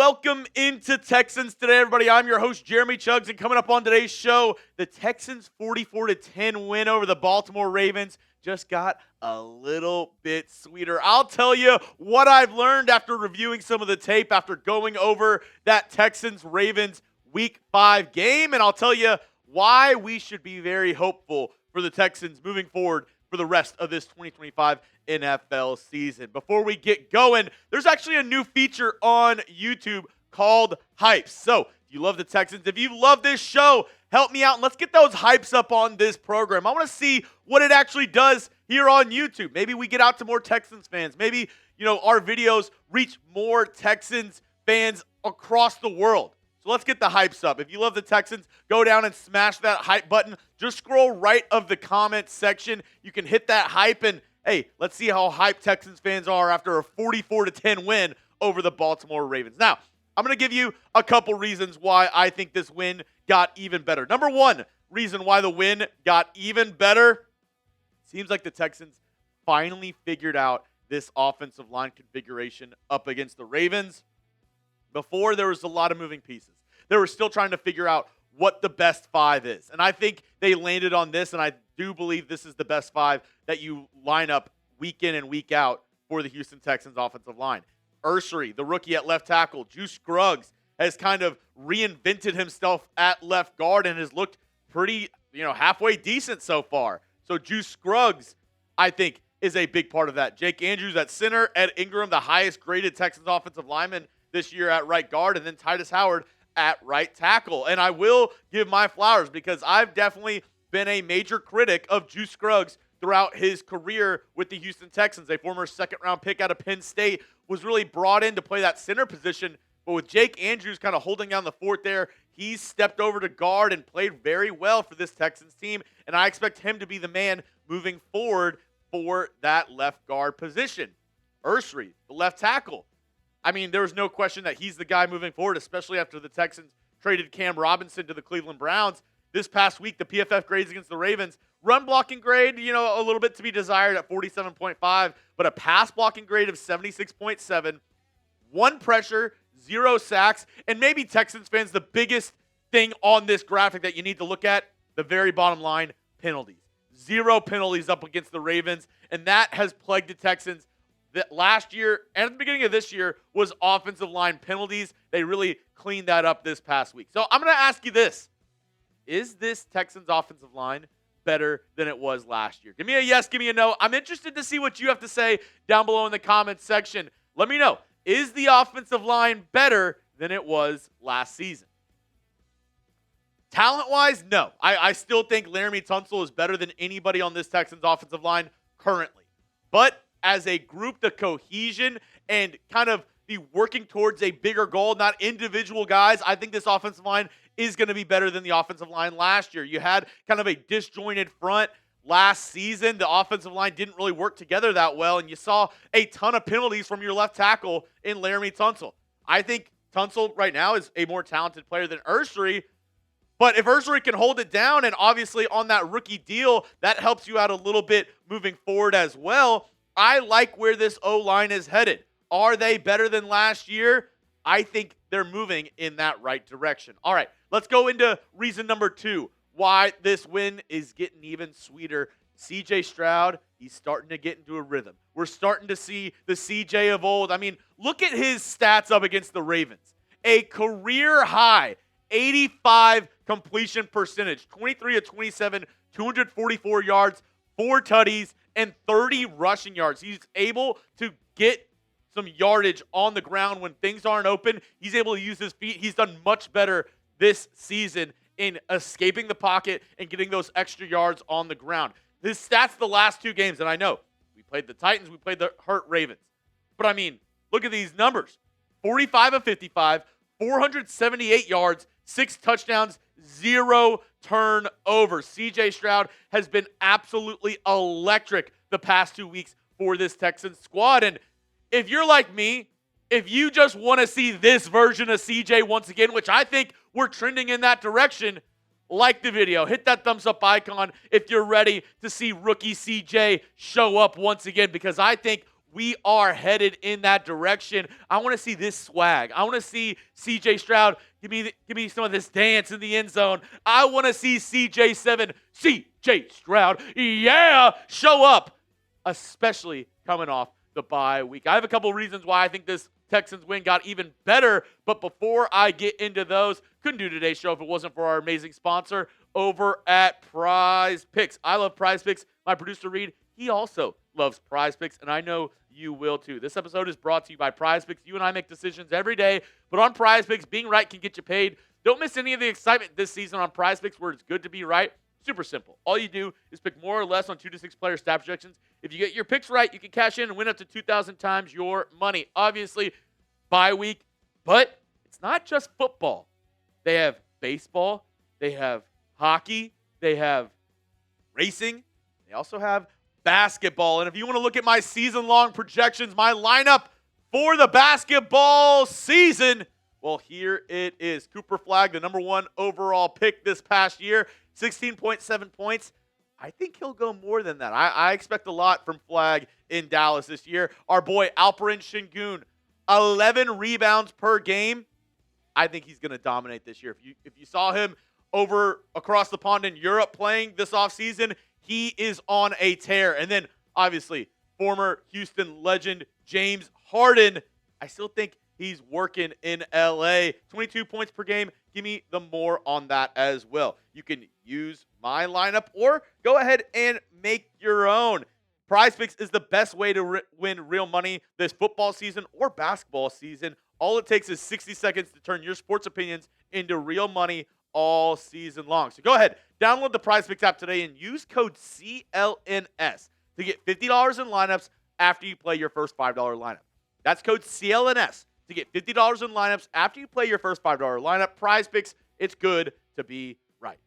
welcome into Texans Today, everybody. I'm your host, Jeremy Chuggs, and coming up on today's show, the Texans' 44-10 win over the Baltimore Ravens just got a little bit sweeter. I'll tell you what I've learned after reviewing some of the tape, after going over that Texans-Ravens Week 5 game, and I'll tell you why we should be very hopeful for the Texans moving forward for the rest of this 2025 NFL season. Before we get going, there's actually a new feature on YouTube called Hypes. So if you love the Texans, if you love this show, help me out and let's get those hypes up on this program. I want to see what it actually does here on YouTube. Maybe we get out to more Texans fans. Maybe, our videos reach more Texans fans across the world. So let's get the hypes up. If you love the Texans, go down and smash that hype button. Just scroll right of the comments section. You can hit that hype and, hey, let's see how hyped Texans fans are after a 44-10 win over the Baltimore Ravens. Now, I'm going to give you a couple reasons why I think this win got even better. Number one reason why the win got even better, seems like the Texans finally figured out this offensive line configuration up against the Ravens. Before, there was a lot of moving pieces. They were still trying to figure out what the best five is. And I think they landed on this, and I do believe this is the best five that you line up week in and week out for the Houston Texans offensive line. Ersery, the rookie at left tackle. Scruggs has kind of reinvented himself at left guard and has looked pretty, halfway decent so far. So Scruggs, I think, is a big part of that. Jake Andrews at center. Ed Ingram, the highest graded Texans offensive lineman this year at right guard, and then Tytus Howard at right tackle. And I will give my flowers because I've definitely been a major critic of Scruggs throughout his career with the Houston Texans. A former second-round pick out of Penn State, was really brought in to play that center position, but with Jake Andrews kind of holding down the fort there, he's stepped over to guard and played very well for this Texans team, and I expect him to be the man moving forward for that left guard position. Ersery, the left tackle. There was no question that he's the guy moving forward, especially after the Texans traded Cam Robinson to the Cleveland Browns. This past week, the PFF grades against the Ravens, run blocking grade, a little bit to be desired at 47.5, but a pass blocking grade of 76.7, one pressure, 0 sacks, and maybe Texans fans, the biggest thing on this graphic that you need to look at, the very bottom line, penalties. 0 penalties up against the Ravens, and that has plagued the Texans. That last year and at the beginning of this year was offensive line penalties. They really cleaned that up this past week. So I'm going to ask you this. Is this Texans offensive line better than it was last year? Give me a yes, give me a no. I'm interested to see what you have to say down below in the comments section. Let me know. Is the offensive line better than it was last season? Talent-wise, no. I still think Laremy Tunsil is better than anybody on this Texans offensive line currently. But as a group, the cohesion and kind of the working towards a bigger goal, not individual guys, I think this offensive line is going to be better than the offensive line last year. You had kind of a disjointed front last season. The offensive line didn't really work together that well, and you saw a ton of penalties from your left tackle in Laremy Tunsil. I think Tunsil right now is a more talented player than Ersery, but if Ersery can hold it down, and obviously on that rookie deal, that helps you out a little bit moving forward as well. I like where this O-line is headed. Are they better than last year? I think they're moving in that right direction. All right, let's go into reason number 2, why this win is getting even sweeter. CJ Stroud, he's starting to get into a rhythm. We're starting to see the CJ of old. Look at his stats up against the Ravens. A career high, 85 completion percentage, 23 of 27, 244 yards, 4 tutties, and 30 rushing yards. He's able to get some yardage on the ground when things aren't open. He's able to use his feet. He's done much better this season in escaping the pocket and getting those extra yards on the ground. His stats the last 2 games, and I know we played the Titans, we played the hurt Ravens. But look at these numbers. 45 of 55, 478 yards, 6 touchdowns, 0 turnovers. CJ Stroud has been absolutely electric the past 2 weeks for this Texans squad. And if you're like me, if you just want to see this version of CJ once again, which I think we're trending in that direction, like the video. Hit that thumbs up icon if you're ready to see rookie CJ show up once again, because I think we are headed in that direction. I want to see this swag. I want to see CJ Stroud give me some of this dance in the end zone. I want to see CJ Stroud, show up, especially coming off the bye week. I have a couple reasons why I think this Texans win got even better, but before I get into those, couldn't do today's show if it wasn't for our amazing sponsor over at PrizePicks. I love PrizePicks. My producer, Reed, he also loves PrizePicks, and I know you will too. This episode is brought to you by PrizePicks. You and I make decisions every day, but on PrizePicks, being right can get you paid. Don't miss any of the excitement this season on PrizePicks, where it's good to be right. Super simple. All you do is pick more or less on 2 to 6 player stat projections. If you get your picks right, you can cash in and win up to 2,000 times your money. Obviously, bye week, but it's not just football. They have baseball, they have hockey, they have racing, they also have basketball. And if you want to look at my season-long projections, my lineup for the basketball season, well, here it is. Cooper Flagg, the number 1 overall pick this past year, 16.7 points. I think he'll go more than that. I expect a lot from Flagg in Dallas this year. Our boy Alperen Şengün, 11 rebounds per game. I think he's going to dominate this year. If you saw him over across the pond in Europe playing this offseason, he is on a tear. And then, obviously, former Houston legend James Harden. I still think he's working in L.A. 22 points per game. Give me the more on that as well. You can use my lineup or go ahead and make your own. PrizePicks is the best way to win real money this football season or basketball season. All it takes is 60 seconds to turn your sports opinions into real money all season long. So go ahead, download the PrizePicks app today and use code CLNS to get $50 in lineups after you play your first $5 lineup. That's code CLNS to get $50 in lineups after you play your first $5 lineup. PrizePicks, it's good to be right.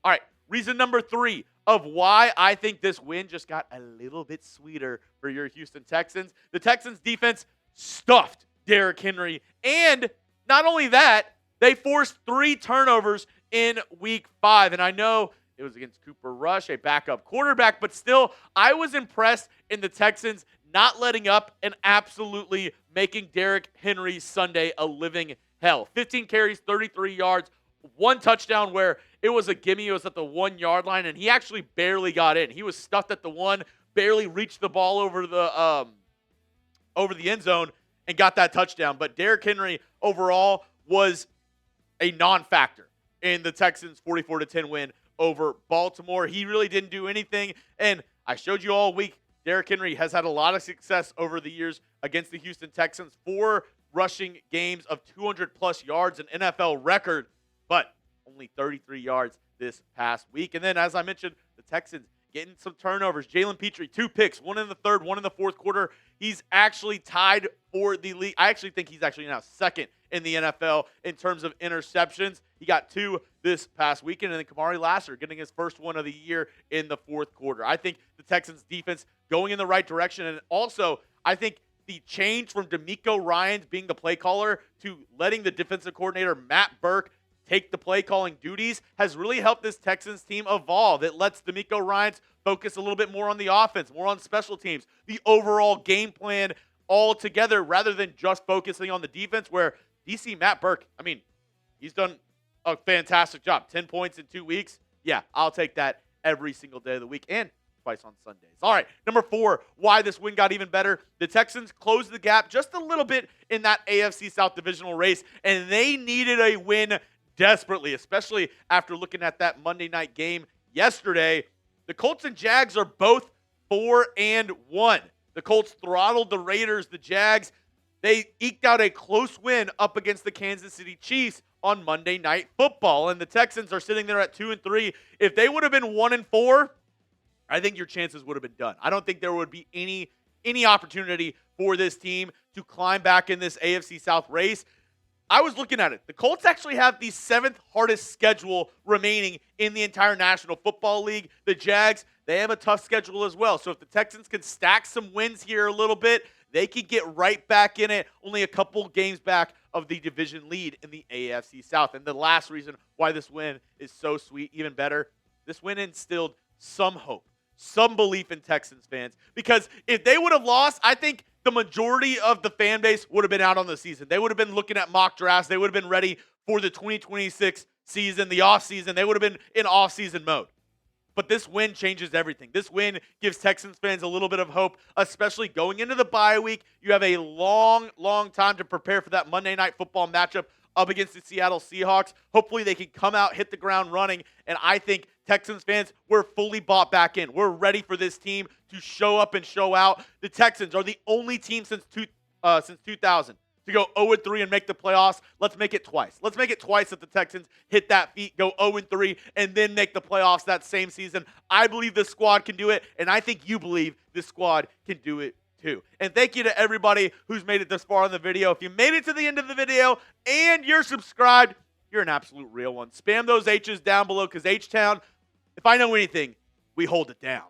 All right, reason number 3 of why I think this win just got a little bit sweeter for your Houston Texans. The Texans defense stuffed Derrick Henry, and not only that, they forced 3 turnovers in week 5. And I know it was against Cooper Rush, a backup quarterback, but still, I was impressed in the Texans not letting up and absolutely making Derrick Henry's Sunday a living hell. 15 carries, 33 yards, 1 touchdown where it was a gimme. It was at the 1-yard line, and he actually barely got in. He was stuffed at the 1, barely reached the ball over the end zone and got that touchdown. But Derrick Henry overall was a non-factor in the Texans' 44-10 win over Baltimore. He really didn't do anything, and I showed you all week, Derrick Henry has had a lot of success over the years against the Houston Texans. 4 rushing games of 200-plus yards, an NFL record, but only 33 yards this past week. And then, as I mentioned, the Texans getting some turnovers. Jalen Petrie, 2 picks, 1 in the third, 1 in the fourth quarter. He's actually tied for the league. I actually think he's actually now second in the NFL in terms of interceptions. He got 2 this past weekend, and then Kamari Lassiter getting his first one of the year in the fourth quarter. I think the Texans defense going in the right direction, and also I think the change from D'Amico Ryans being the play caller to letting the defensive coordinator Matt Burke take the play calling duties has really helped this Texans team evolve. It lets D'Amico Ryans focus a little bit more on the offense, more on special teams, the overall game plan altogether, rather than just focusing on the defense, where DC Matt Burke, I mean, he's done a fantastic job. 10 points in 2 weeks. Yeah, I'll take that every single day of the week and twice on Sundays. All right, number 4, why this win got even better. The Texans closed the gap just a little bit in that AFC South divisional race, and they needed a win desperately, especially after looking at that Monday night game yesterday. The Colts and Jags are both 4-1. The Colts throttled the Raiders. The Jags, they eked out a close win up against the Kansas City Chiefs on Monday Night Football. And the Texans are sitting there at 2-3. If they would have been 1-4, I think your chances would have been done. I don't think there would be any opportunity for this team to climb back in this AFC South race. I was looking at it. The Colts actually have the 7th hardest schedule remaining in the entire National Football League. The Jags, they have a tough schedule as well. So if the Texans can stack some wins here a little bit, they could get right back in it, only a couple games back of the division lead in the AFC South. And the last reason why this win is so sweet, even better, this win instilled some hope, some belief in Texans fans. Because if they would have lost, I think the majority of the fan base would have been out on the season. They would have been looking at mock drafts. They would have been ready for the 2026 season, the offseason. They would have been in offseason mode. But this win changes everything. This win gives Texans fans a little bit of hope, especially going into the bye week. You have a long, long time to prepare for that Monday Night Football matchup up against the Seattle Seahawks. Hopefully they can come out, hit the ground running, and I think Texans fans, we're fully bought back in. We're ready for this team to show up and show out. The Texans are the only team since 2000 to go 0-3 and make the playoffs. Let's make it twice. Let's make it twice that the Texans hit that feat, go 0-3, and then make the playoffs that same season. I believe this squad can do it, and I think you believe this squad can do it too. And thank you to everybody who's made it this far in the video. If you made it to the end of the video and you're subscribed, you're an absolute real one. Spam those H's down below because H-Town, if I know anything, we hold it down.